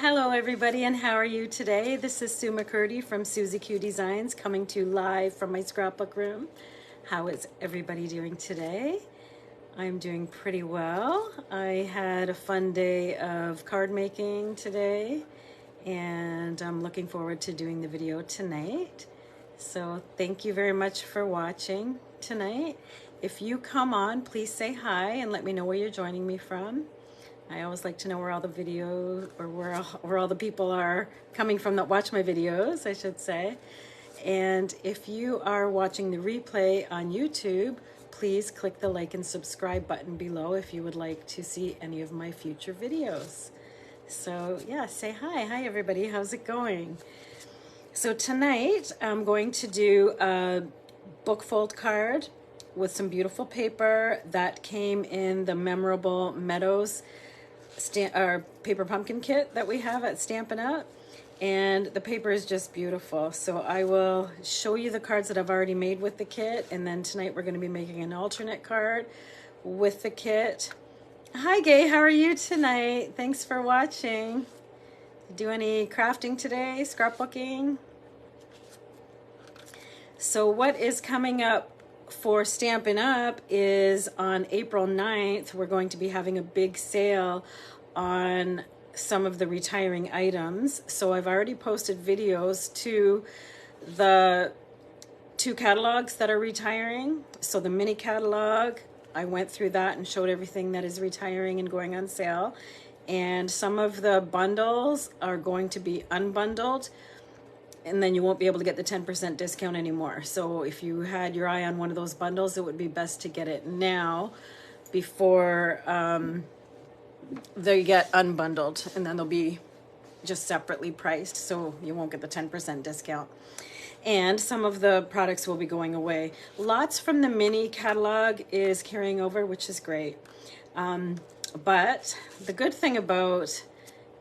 Hello everybody, and how are you today? This is Sue McCurdy from Susie Q Designs coming to you live from my scrapbook room. How is everybody doing today? I'm doing pretty well. I had a fun day of card making today, and I'm looking forward to doing the video tonight. So thank you very much for watching tonight. If you come on, please say hi and let me know where you're joining me from. I always like to know where all the videos, or where all the people are coming from that watch my videos, I should say. And if you are watching the replay on YouTube, please click the like and subscribe button below if you would like to see any of my future videos. So yeah, say hi. Hi everybody, how's it going? So tonight I'm going to do a book fold card with some beautiful paper that came in the memorable MEADOWS paper pumpkin kit that we have at Stampin' Up, and the paper is just beautiful. So I will show you the cards that I've already made with the kit, and then tonight we're going to be making an alternate card with the kit. Hi Gay, how are you tonight? Thanks for watching. Do any crafting today, scrapbooking? So what is coming up for Stampin' Up is on April 9th, we're going to be having a big sale on some of the retiring items. So I've already posted videos to the two catalogs that are retiring. So the mini catalog, I went through that and showed everything that is retiring and going on sale. And some of the bundles are going to be unbundled, and then you won't be able to get the 10% discount anymore. So if you had your eye on one of those bundles, it would be best to get it now before they get unbundled, and then they'll be just separately priced, so you won't get the 10% discount. And some of the products will be going away. Lots from the mini catalog is carrying over, which is great. But the good thing about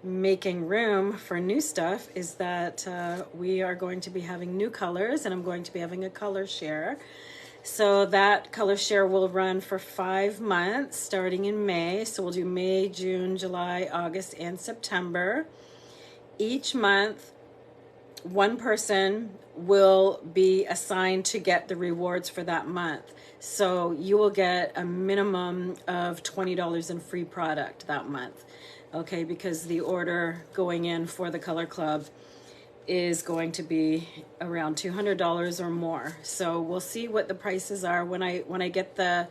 making room for new stuff is that we are going to be having new colors, and I'm going to be having a color share. So that color share will run for 5 months starting in May. So we'll do May, June, July, August, and September. Each month, one person will be assigned to get the rewards for that month. So you will get a minimum of $20 in free product that month. Okay, because the order going in for the Color Club is going to be around $200 or more. So we'll see what the prices are. When I get the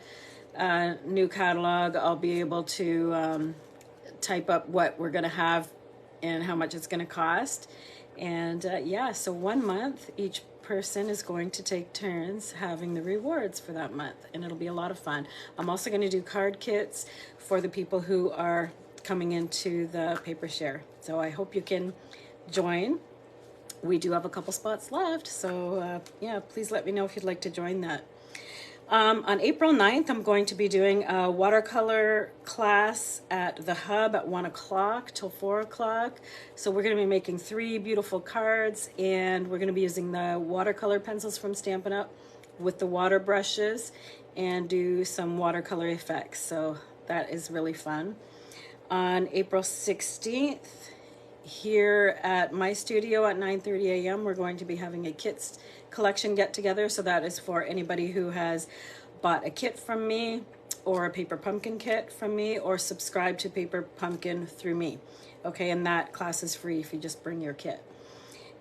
new catalog, I'll be able to type up what we're gonna have and how much it's gonna cost. And yeah, so 1 month, each person is going to take turns having the rewards for that month, and it'll be a lot of fun. I'm also gonna do card kits for the people who are coming into the paper share. So I hope you can join. We do have a couple spots left, so yeah, please let me know if you'd like to join that. On April 9th, I'm going to be doing a watercolor class at the Hub at 1 o'clock till 4 o'clock. So we're going to be making 3 beautiful cards, and we're going to be using the watercolor pencils from Stampin' Up with the water brushes and do some watercolor effects. So that is really fun. On April 16th, here at my studio at 9:30 a.m. we're going to be having a kits collection get together. So that is for anybody who has bought a kit from me, or a paper pumpkin kit from me, or subscribed to Paper Pumpkin through me. Okay, and that class is free if you just bring your kit,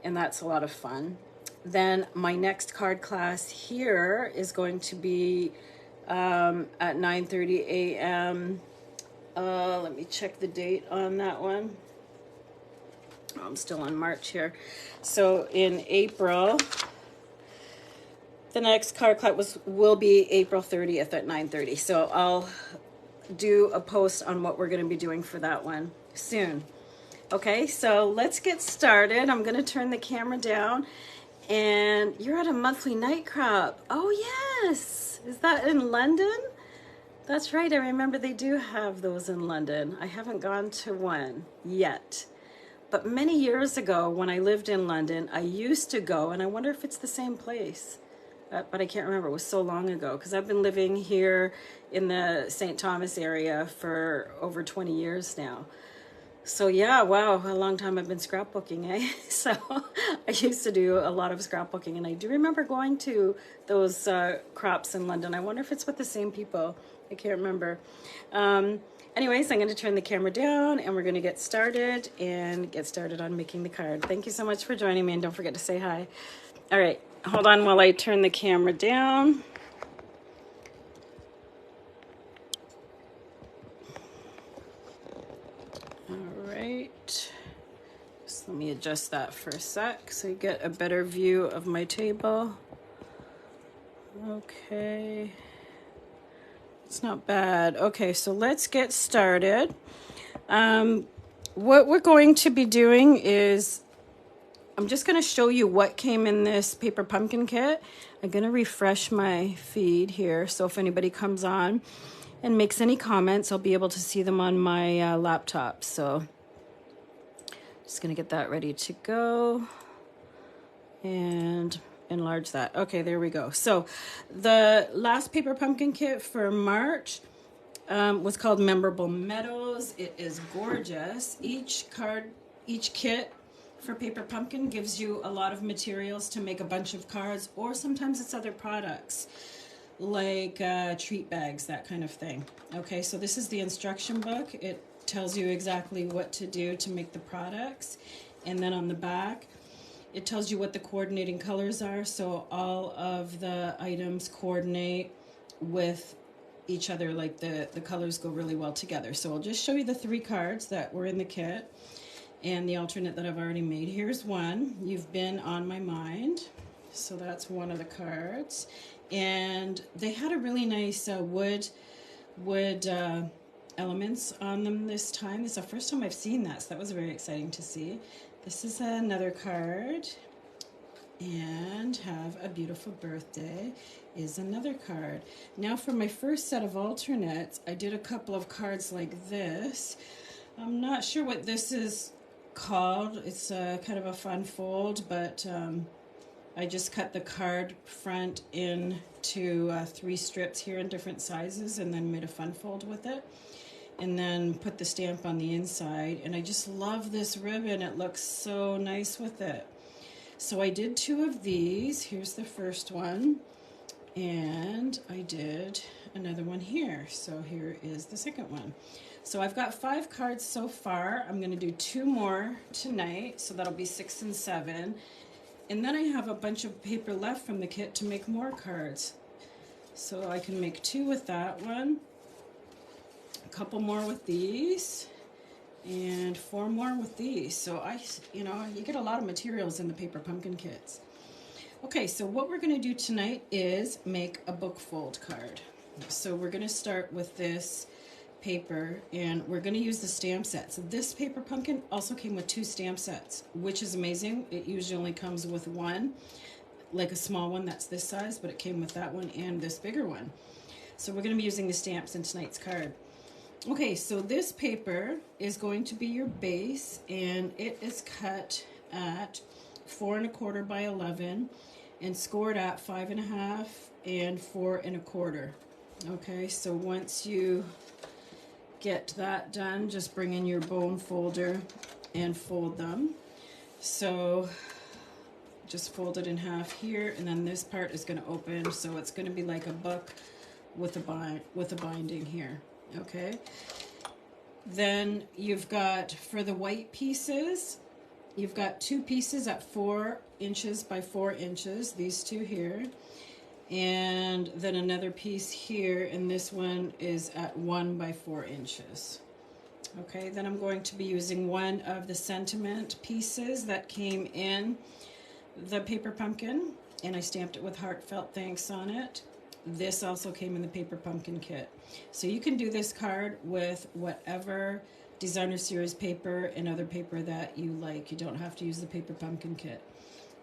and that's a lot of fun. Then my next card class here is going to be at 9:30 a.m. Let me check the date on that one. I'm still on March here. So in April, the next card class will be April 30th at 9:30. So I'll do a post on what we're going to be doing for that one soon. Okay, so let's get started. I'm going to turn the camera down, and you're at a monthly night crop. Oh yes, is that in London? That's right, I remember they do have those in London. I haven't gone to one yet. But many years ago, when I lived in London, I used to go, and I wonder if it's the same place. But I can't remember, it was so long ago, because I've been living here in the St. Thomas area for over 20 years now. So yeah, wow, a long time I've been scrapbooking, eh? So I used to do a lot of scrapbooking, and I do remember going to those crops in London. I wonder if it's with the same people. I can't remember. Anyways, I'm going to turn the camera down, and we're going to get started on making the card. Thank you so much for joining me, and don't forget to say hi. All right, hold on while I turn the camera down. Just let me adjust that for a sec so you get a better view of my table. Okay, it's not bad. Okay, so let's get started. What we're going to be doing is I'm just going to show you what came in this paper pumpkin kit. I'm going to refresh my feed here, so if anybody comes on and makes any comments, I'll be able to see them on my laptop. So just going to get that ready to go and enlarge that. Okay, there we go. So the last paper pumpkin kit for March was called Memorable Meadows. It is gorgeous. Each kit for paper pumpkin gives you a lot of materials to make a bunch of cards, or sometimes it's other products like treat bags, that kind of thing. Okay, so this is the instruction book. It tells you exactly what to do to make the products, and then on the back it tells you what the coordinating colors are, so all of the items coordinate with each other, like the colors go really well together. So I'll just show you the 3 cards that were in the kit and the alternate that I've already made. Here's one, You've Been on My Mind. So that's one of the cards, and they had a really nice wood elements on them this time. This is the first time I've seen that, so that was very exciting to see. This is another card, and Have a Beautiful Birthday is another card. Now for my first set of alternates, I did a couple of cards like this. I'm not sure what this is called. It's kind of a fun fold, but I just cut the card front into 3 strips here in different sizes, and then made a fun fold with it, and then put the stamp on the inside. And I just love this ribbon. It looks so nice with it. So I did 2 of these. Here's the first one, and I did another one here. So here is the second one. So I've got 5 cards so far. I'm going to do 2 more tonight, so that'll be 6 and 7. And then I have a bunch of paper left from the kit to make more cards. So I can make 2 with that one, a couple more with these, and 4 more with these. So you get a lot of materials in the paper pumpkin kits. Okay, so what we're going to do tonight is make a book fold card. So we're going to start with this paper, and we're going to use the stamp set. So this paper pumpkin also came with 2 stamp sets, which is amazing. It usually only comes with 1, like a small one that's this size, but it came with that one and this bigger one. So we're going to be using the stamps in tonight's card. Okay, so this paper is going to be your base, and it is cut at 4 1/4 by 11 and scored at 5 1/2 and 4 1/4. Okay, so once you get that done, just bring in your bone folder and fold them. So just fold it in half here, and then this part is going to open, so it's going to be like a book with a binding here. Okay, then you've got, for the white pieces, you've got 2 pieces at 4 inches by 4 inches, these 2 here, and then another piece here, and this one is at 1 by 4 inches. Okay, then I'm going to be using one of the sentiment pieces that came in the paper pumpkin, and I stamped it with heartfelt thanks on it. This also came in the paper pumpkin kit. So you can do this card with whatever designer series paper and other paper that you like. You don't have to use the paper pumpkin kit.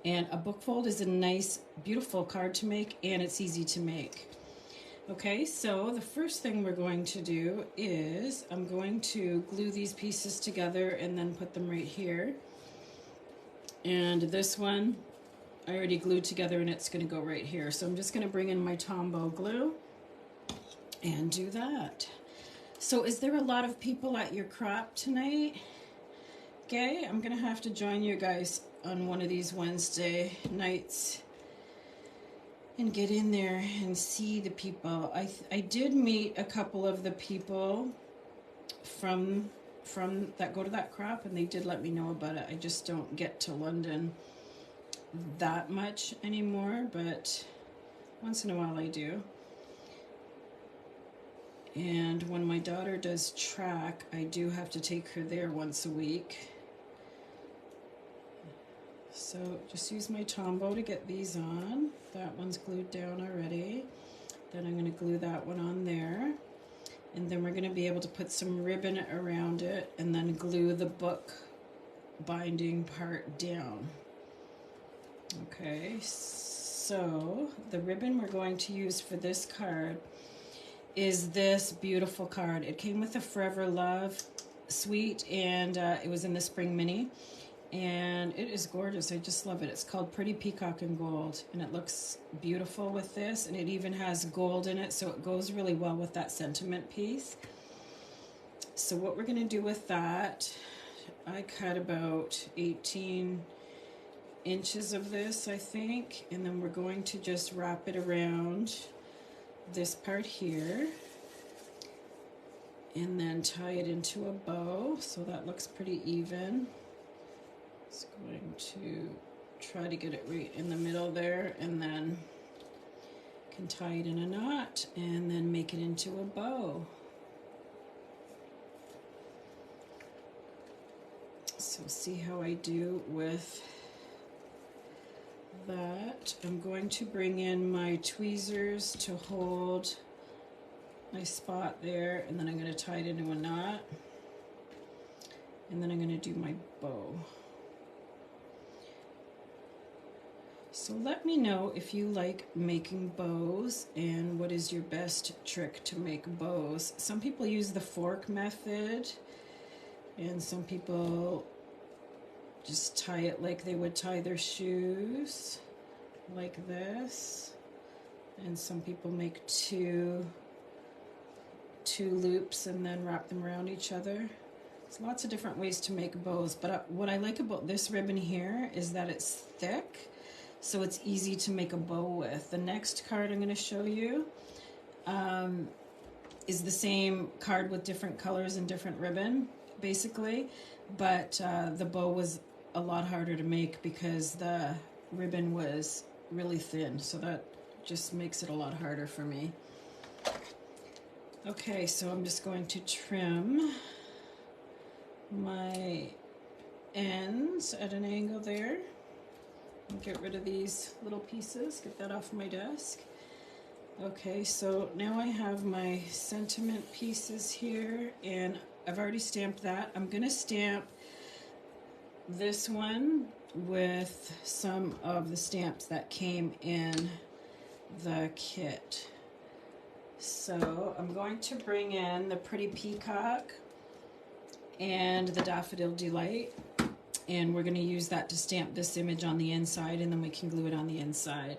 And a book fold is a nice, beautiful card to make, and it's easy to make. Okay, so the first thing we're going to do is I'm going to glue these pieces together and then put them right here. And this one I already glued together, and it's going to go right here. So I'm just going to bring in my Tombow glue and do that. So is there a lot of people at your crop tonight? risque. I'm gonna have to join you guys on one of these Wednesday nights and get in there and see the people. I did meet a couple of the people from that go to that crop, and they did let me know about it. I just don't get to London that much anymore, but once in a while I do. And when my daughter does track, I do have to take her there once a week. So just use my Tombow to get these on. That one's glued down already. Then I'm going to glue that one on there. And then we're going to be able to put some ribbon around it and then glue the book binding part down. Okay, so the ribbon we're going to use for this card is this beautiful card. It came with a Forever Love suite, and it was in the Spring Mini, and it is gorgeous. I just love it. It's called Pretty Peacock in Gold, and it looks beautiful with this, and it even has gold in it, so it goes really well with that sentiment piece. So what we're going to do with that, I cut about 18 inches of this, I think, and then we're going to just wrap it around this part here and then tie it into a bow so that looks pretty even. It's going to try to get it right in the middle there, and then can tie it in a knot and then make it into a bow. So see how I do with that. I'm going to bring in my tweezers to hold my spot there, and then I'm going to tie it into a knot, and then I'm going to do my bow. So let me know if you like making bows and what is your best trick to make bows. Some people use the fork method, and some people just tie it like they would tie their shoes, like this. And some people make two loops and then wrap them around each other. There's lots of different ways to make bows, but what I like about this ribbon here is that it's thick, so it's easy to make a bow with. The next card I'm going to show you is the same card with different colors and different ribbon, basically, but the bow was a lot harder to make because the ribbon was really thin, so that just makes it a lot harder for me. Okay, so I'm just going to trim my ends at an angle there. Get rid of these little pieces, get that off my desk. Okay, so now I have my sentiment pieces here, and I've already stamped that. I'm gonna stamp this one with some of the stamps that came in the kit. So I'm going to bring in the Pretty Peacock and the Daffodil Delight, and we're going to use that to stamp this image on the inside, and then we can glue it on the inside.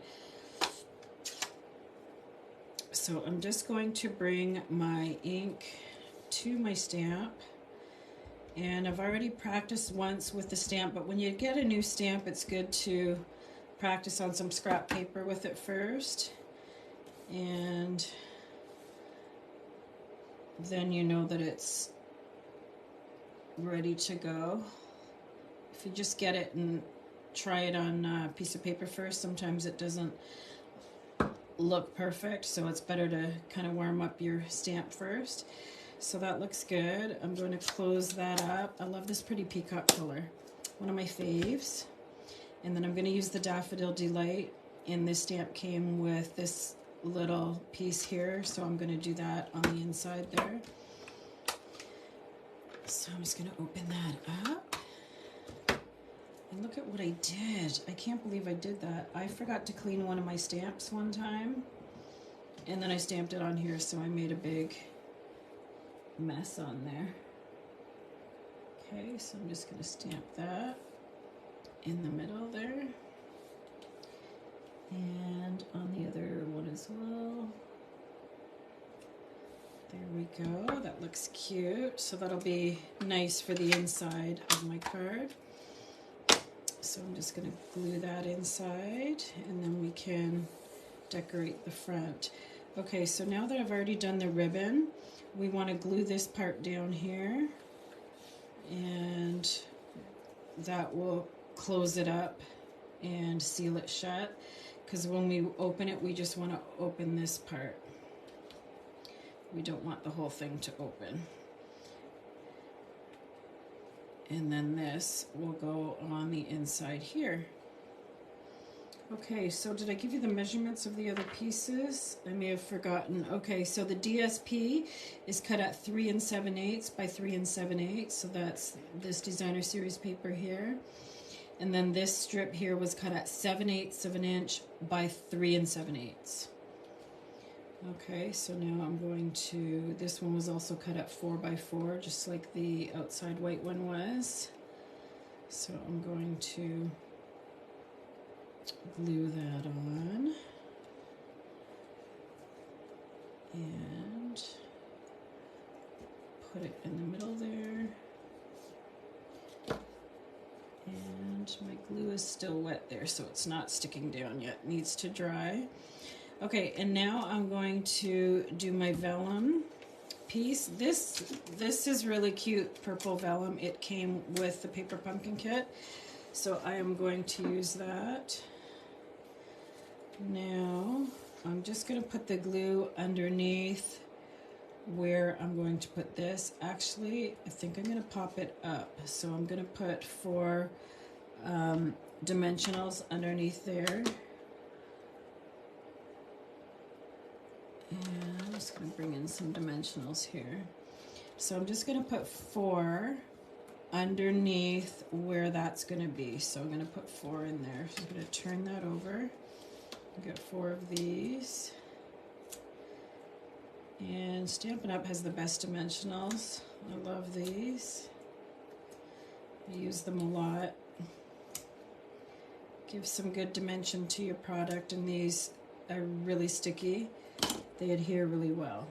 So I'm just going to bring my ink to my stamp, and I've already practiced once with the stamp, but when you get a new stamp, it's good to practice on some scrap paper with it first, and then you know that it's ready to go. If you just get it and try it on a piece of paper first, sometimes it doesn't look perfect, so it's better to kind of warm up your stamp first. So that looks good. I'm going to close that up. I love this Pretty Peacock color, one of my faves. And then I'm going to use the Daffodil Delight, and this stamp came with this little piece here, so I'm going to do that on the inside there. So I'm just going to open that up. And look at what I did. I can't believe I did that. I forgot to clean one of my stamps one time, and then I stamped it on here, so I made a big mess on there. Okay, so I'm just going to stamp that in the middle there, and on the other one as well. There we go, that looks cute. So that'll be nice for the inside of my card. So I'm just gonna glue that inside and then we can decorate the front. Okay, so now that I've already done the ribbon, we wanna glue this part down here and that will close it up and seal it shut, because when we open it, we just want to open this part. We don't want the whole thing to open. And then this will go on the inside here. Okay, so did I give you the measurements of the other pieces? I may have forgotten. Okay, so the DSP is cut at 3 7/8 by 3 7/8, so that's this designer series paper here. And then this strip here was cut at 7/8 of an inch by 3 7/8. Okay, so now I'm going to, this one was also cut at 4 by 4, just like the outside white one was. So I'm going to glue that on and put it in the middle there. And my glue is still wet there, so it's not sticking down yet. It needs to dry. Okay, and now I'm going to do my vellum piece. This is really cute purple vellum. It came with the paper pumpkin kit, so I am going to use that. Now I'm just going to put the glue underneath where I'm going to put this. Actually, I think I'm going to pop it up. So I'm going to put 4 dimensionals underneath there. And I'm just going to bring in some dimensionals here. So I'm just going to put 4 underneath where that's going to be. So I'm going to put 4 in there. So I'm going to turn that over. Get 4 of these. And Stampin' Up! Has the best dimensionals. I love these. I use them a lot. Give some good dimension to your product, and these are really sticky. They adhere really well.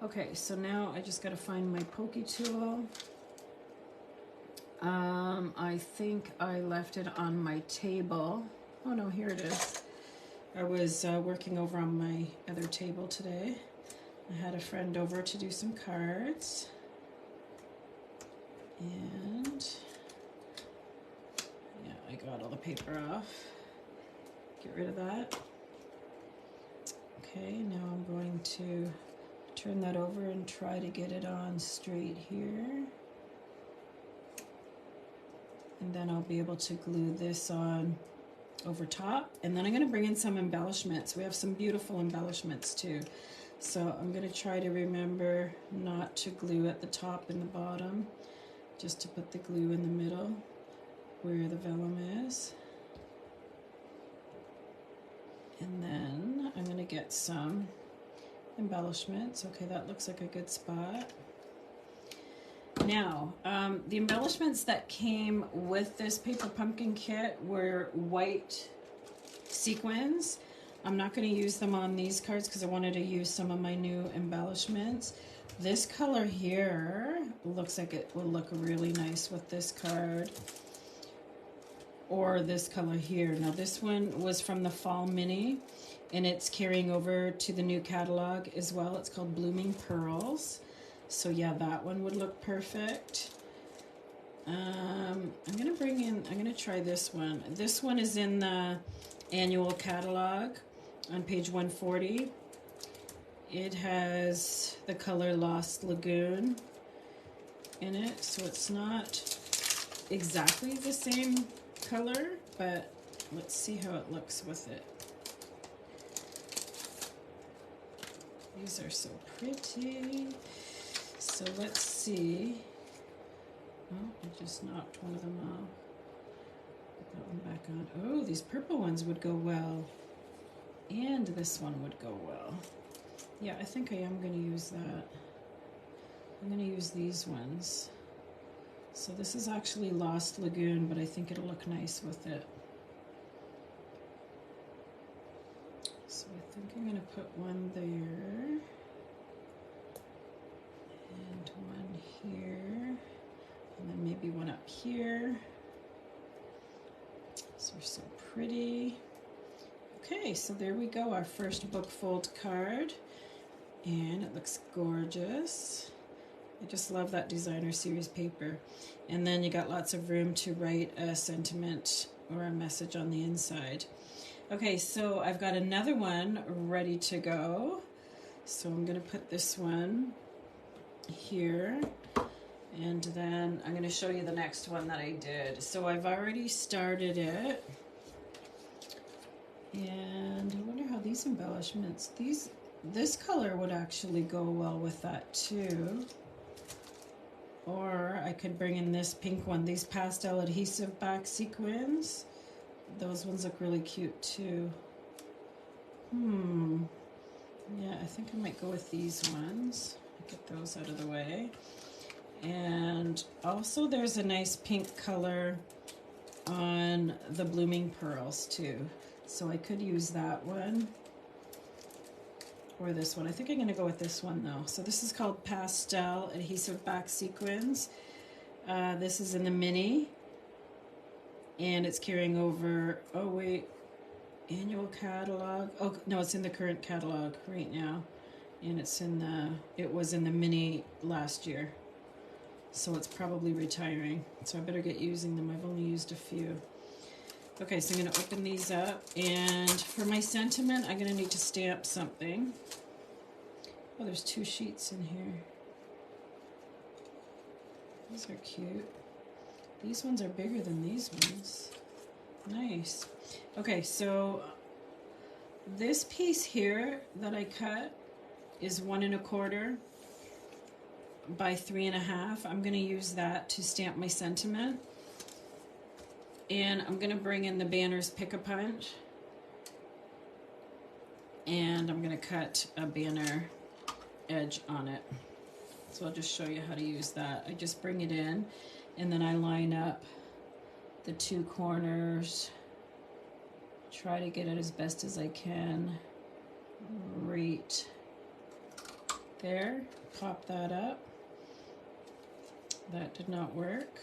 Okay, so now I just gotta find my pokey tool. I think I left it on my table. Oh no, here it is. I was working over on my other table today. I had a friend over to do some cards. And yeah, I got all the paper off. Get rid of that. Okay, now I'm going to turn that over and try to get it on straight here. And then I'll be able to glue this on over top, and then I'm going to bring in some embellishments. We have some beautiful embellishments too, so I'm going to try to remember not to glue at the top and the bottom, just to put the glue in the middle where the vellum is. And then I'm going to get some embellishments. Okay, that looks like a good spot. Now, the embellishments that came with this paper pumpkin kit were white sequins. I'm not going to use them on these cards because I wanted to use some of my new embellishments. This color here looks like it will look really nice with this card. Or this color here. Now this one was from the Fall Mini, and it's carrying over to the new catalog as well. It's called Blooming Pearls. So yeah, that one would look perfect. I'm gonna try this one. This one is in the annual catalog on page 140. It has the color Lost Lagoon in it, so it's not exactly the same color, but let's see how it looks with it. These are so pretty. So let's see. Oh, I just knocked one of them off. Put that one back on. Oh, these purple ones would go well. And this one would go well. Yeah, I think I am going to use that. I'm going to use these ones. So this is actually Lost Lagoon, but I think it'll look nice with it. So I think I'm going to put one there. maybe one up here. These are so pretty. Okay, so there we go, our first book fold card, and it looks gorgeous. I just love that designer series paper. And then you got lots of room to write a sentiment or a message on the inside. Okay, so I've got another one ready to go. So I'm gonna put this one here, and then I'm gonna show you the next one that I did. So I've already started it. And I wonder how these embellishments, this color would actually go well with that too. Or I could bring in this pink one, these Pastel Adhesive-Backed Sequins. Those ones look really cute too. Yeah, I think I might go with these ones. Get those out of the way. And also there's a nice pink color on the blooming pearls too. So I could use that one or this one. I think I'm going to go with this one though. So this is called Pastel Adhesive-Backed Sequins. This is in the mini, and it's carrying over, oh wait, annual catalog. Oh no, it's in the current catalog right now, and it's in the, it was in the mini last year. So it's probably retiring. So I better get using them. I've only used a few. Okay, so I'm going to open these up, and for my sentiment, I'm going to need to stamp something. Oh, there's 2 sheets in here. These are cute. These ones are bigger than these ones. Nice. Okay, so this piece here that I cut is 1 1/4 by 3 1/2. I'm going to use that to stamp my sentiment. And I'm going to bring in the banner's Pick-a-Punch, and I'm going to cut a banner edge on it. So I'll just show you how to use that. I just bring it in, and then I line up the 2 corners, try to get it as best as I can right there. Pop that up. That did not work.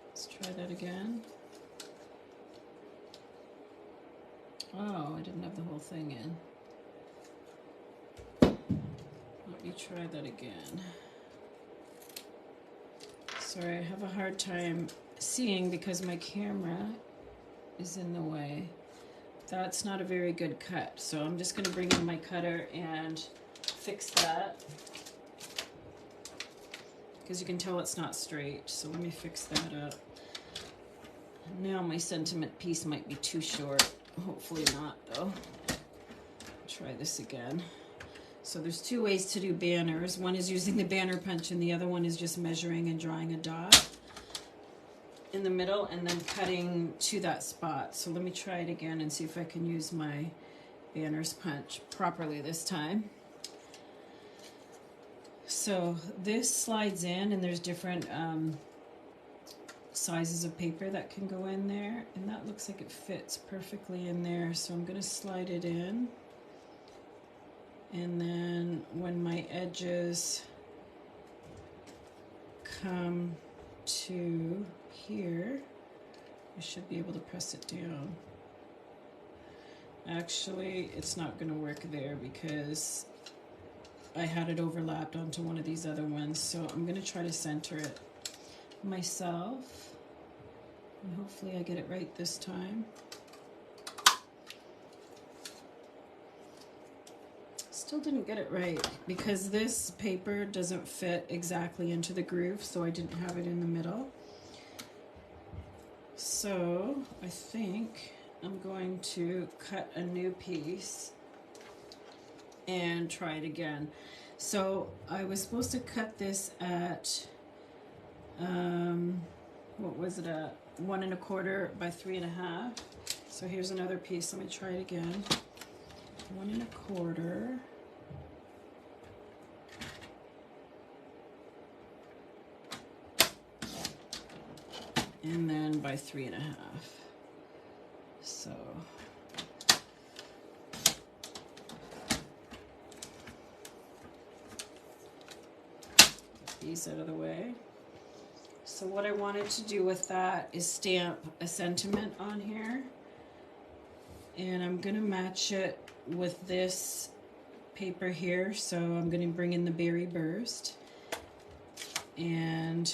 Let's try that again. Oh, I didn't have the whole thing in. Let me try that again. Sorry, I have a hard time seeing because my camera is in the way. That's not a very good cut, so I'm just going to bring in my cutter and fix that, because you can tell it's not straight. So let me fix that up. Now my sentiment piece might be too short. Hopefully not though. Try this again. So there's 2 ways to do banners. One is using the banner punch, and the other one is just measuring and drawing a dot in the middle and then cutting to that spot. So let me try it again and see if I can use my banner's punch properly this time. So this slides in, and there's different sizes of paper that can go in there, and that looks like it fits perfectly in there. So I'm going to slide it in, and then when my edges come to here, I should be able to press it down. Actually, it's not going to work there because I had it overlapped onto one of these other ones, so I'm going to try to center it myself, and hopefully I get it right this time. Still didn't get it right because this paper doesn't fit exactly into the groove, so I didn't have it in the middle. So I think I'm going to cut a new piece and try it again. So I was supposed to cut this at what was it, at 1 1/4 by 3 1/2. So here's another piece. Let me try it again. 1 1/4 and then by 3 1/2. So these out of the way. So what I wanted to do with that is stamp a sentiment on here. And I'm gonna match it with this paper here. So I'm gonna bring in the Berry Burst. And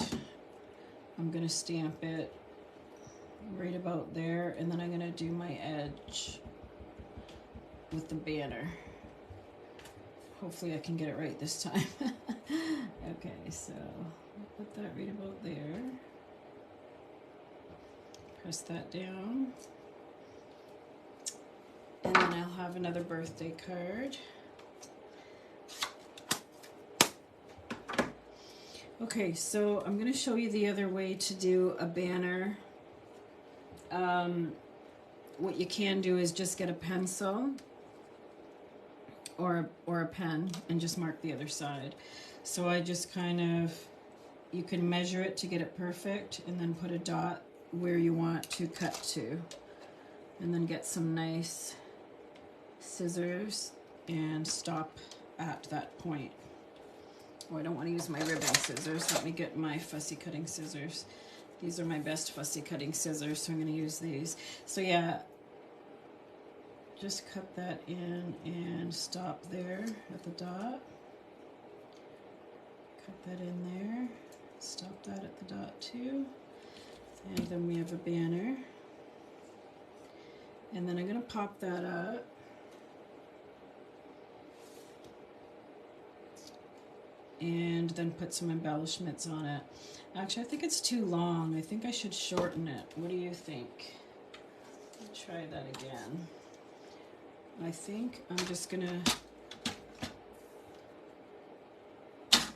I'm gonna stamp it right about there, and then I'm gonna do my edge with the banner. Hopefully I can get it right this time. Okay, so I'll put that right about there. Press that down. And then I'll have another birthday card. Okay, so I'm gonna show you the other way to do a banner. What you can do is just get a pencil or a pen and just mark the other side. So I just kind of, you can measure it to get it perfect and then put a dot where you want to cut to. And then get some nice scissors and stop at that point. Oh, I don't want to use my ribbon scissors. Let me get my fussy cutting scissors. These are my best fussy cutting scissors, so I'm going to use these. So yeah, just cut that in and stop there at the dot. Cut that in there. Stop that at the dot too. And then we have a banner. And then I'm going to pop that up. And then put some embellishments on it. Actually, I think it's too long. I think I should shorten it. What do you think? Let's try that again. I think I'm just gonna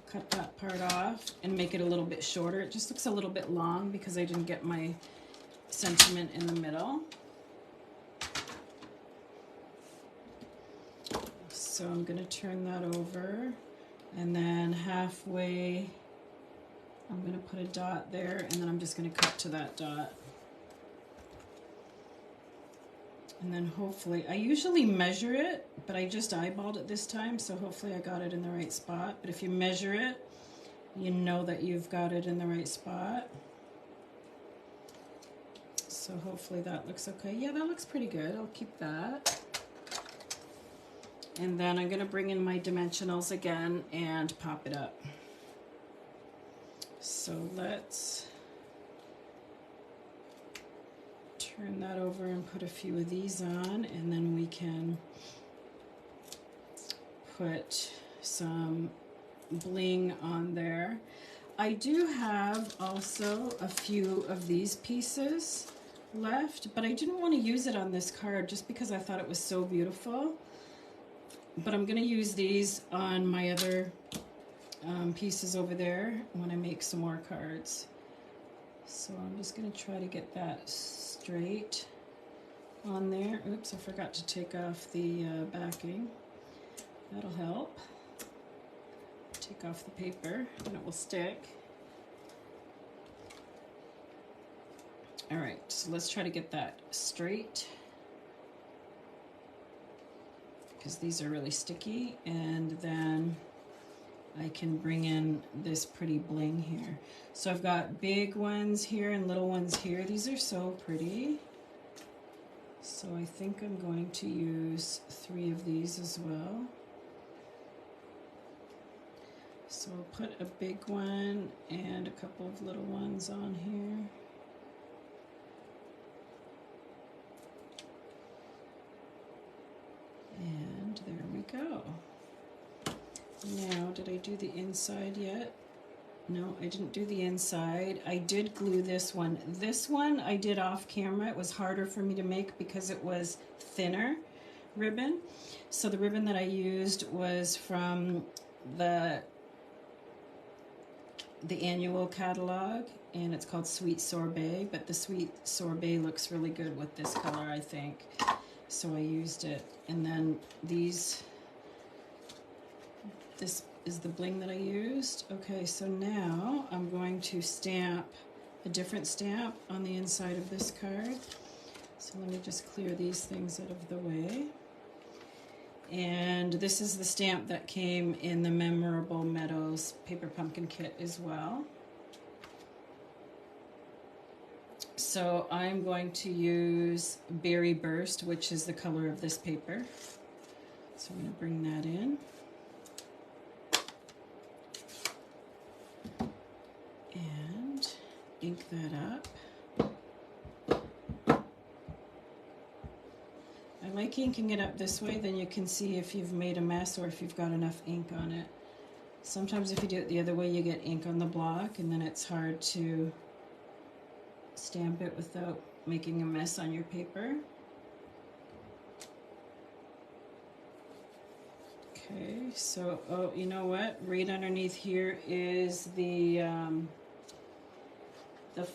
cut that part off and make it a little bit shorter. It just looks a little bit long because I didn't get my sentiment in the middle. So I'm gonna turn that over. And then halfway, I'm going to put a dot there, and then I'm just going to cut to that dot. And then hopefully, I usually measure it, but I just eyeballed it this time, so hopefully I got it in the right spot. But if you measure it, you know that you've got it in the right spot. So hopefully that looks okay. Yeah, that looks pretty good. I'll keep that. And then I'm going to bring in my dimensionals again and pop it up. So let's turn that over and put a few of these on, and then we can put some bling on there. I do have also a few of these pieces left, but I didn't want to use it on this card just because I thought it was so beautiful. But I'm going to use these on my other pieces over there when I make some more cards. So I'm just going to try to get that straight on there. Oops, I forgot to take off the backing. That'll help. Take off the paper and it will stick. All right, so let's try to get that straight, because these are really sticky, and then I can bring in this pretty bling here. So I've got big ones here and little ones here. These are so pretty. So I think I'm going to use 3 of these as well. So I'll put a big one and a couple of little ones on here. And there we go. Now, did I do the inside yet? No, I didn't do the inside. I did glue this one. This one I did off camera. It was harder for me to make because it was thinner ribbon. So the ribbon that I used was from the annual catalog, and it's called Sweet Sorbet, but the Sweet Sorbet looks really good with this color, I think. So I used it. And then this is the bling that I used. Okay, so now I'm going to stamp a different stamp on the inside of this card. So let me just clear these things out of the way. And this is the stamp that came in the Memorable Meadows Paper Pumpkin Kit as well. So I'm going to use Berry Burst, which is the color of this paper. So I'm going to bring that in. And ink that up. I like inking it up this way, then you can see if you've made a mess or if you've got enough ink on it. Sometimes if you do it the other way, you get ink on the block, and then it's hard to stamp it without making a mess on your paper. Okay, so, oh, you know what? Right underneath here is the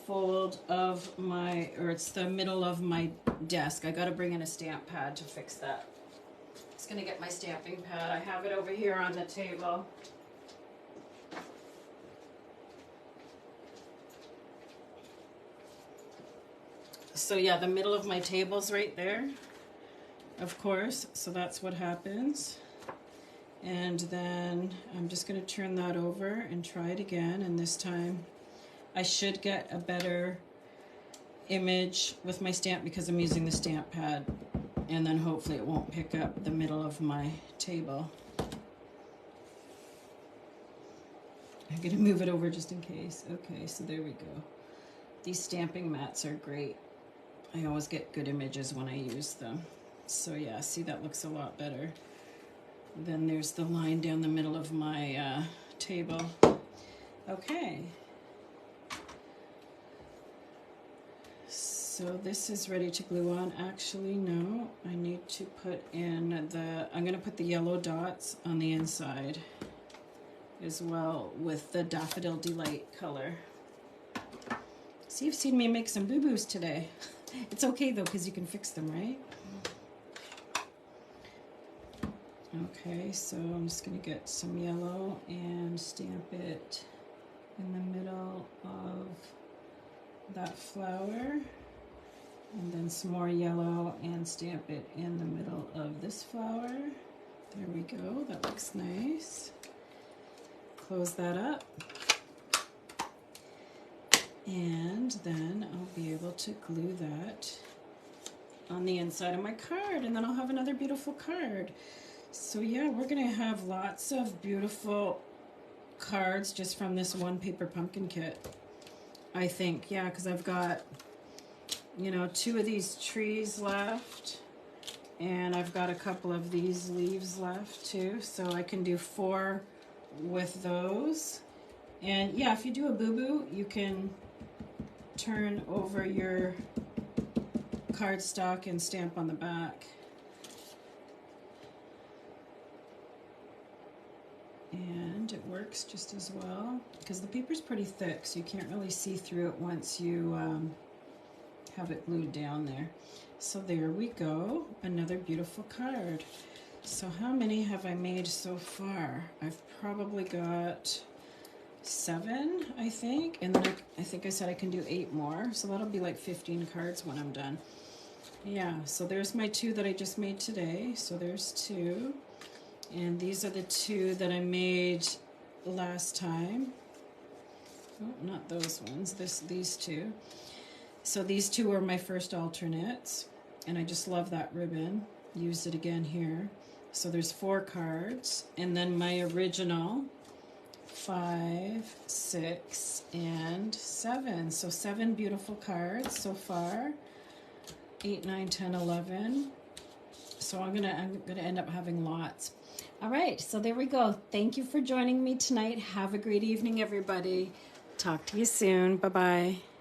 fold of my, or it's the middle of my desk. I gotta bring in a stamp pad to fix that. I'm just gonna get my stamping pad. I have it over here on the table. So yeah, the middle of my table's right there, of course, so that's what happens. And then I'm just going to turn that over and try it again, and this time I should get a better image with my stamp because I'm using the stamp pad, and then hopefully it won't pick up the middle of my table. I'm going to move it over just in case. Okay, so there we go. These stamping mats are great. I always get good images when I use them. So yeah, see, that looks a lot better. Then there's the line down the middle of my table. Okay. So this is ready to glue on. Actually, no, I need to put in the, I'm gonna put the yellow dots on the inside as well with the Daffodil Delight color. See, you've seen me make some boo-boos today. It's okay though, because you can fix them, right? Okay, so I'm just going to get some yellow and stamp it in the middle of that flower. And then some more yellow and stamp it in the middle of this flower. There we go, that looks nice. Close that up. And then I'll be able to glue that on the inside of my card, and then I'll have another beautiful card. So yeah, we're gonna have lots of beautiful cards just from this one paper pumpkin kit, I think. Yeah, because I've got, you know, 2 of these trees left, and I've got a couple of these leaves left too, so I can do 4 with those. And yeah, if you do a boo-boo, you can turn over your cardstock and stamp on the back. And it works just as well because the paper's pretty thick, so you can't really see through it once you have it glued down there. So there we go, another beautiful card. So how many have I made so far? I've probably got 7, I think, and then I think I said I can do 8 more, so that'll be like 15 cards when I'm done. Yeah, so there's my 2 that I just made today. So there's 2, and these are the 2 that I made last time. Oh, not those ones, these 2. So these 2 were my first alternates, and I just love that ribbon. Used it again here. So there's 4 cards, and then my original 5, 6, and 7. So 7 beautiful cards so far. 8, 9, 10, 11. So I'm gonna end up having lots. All right, so there we go. Thank you for joining me tonight. Have a great evening, everybody. Talk to you soon. Bye-bye.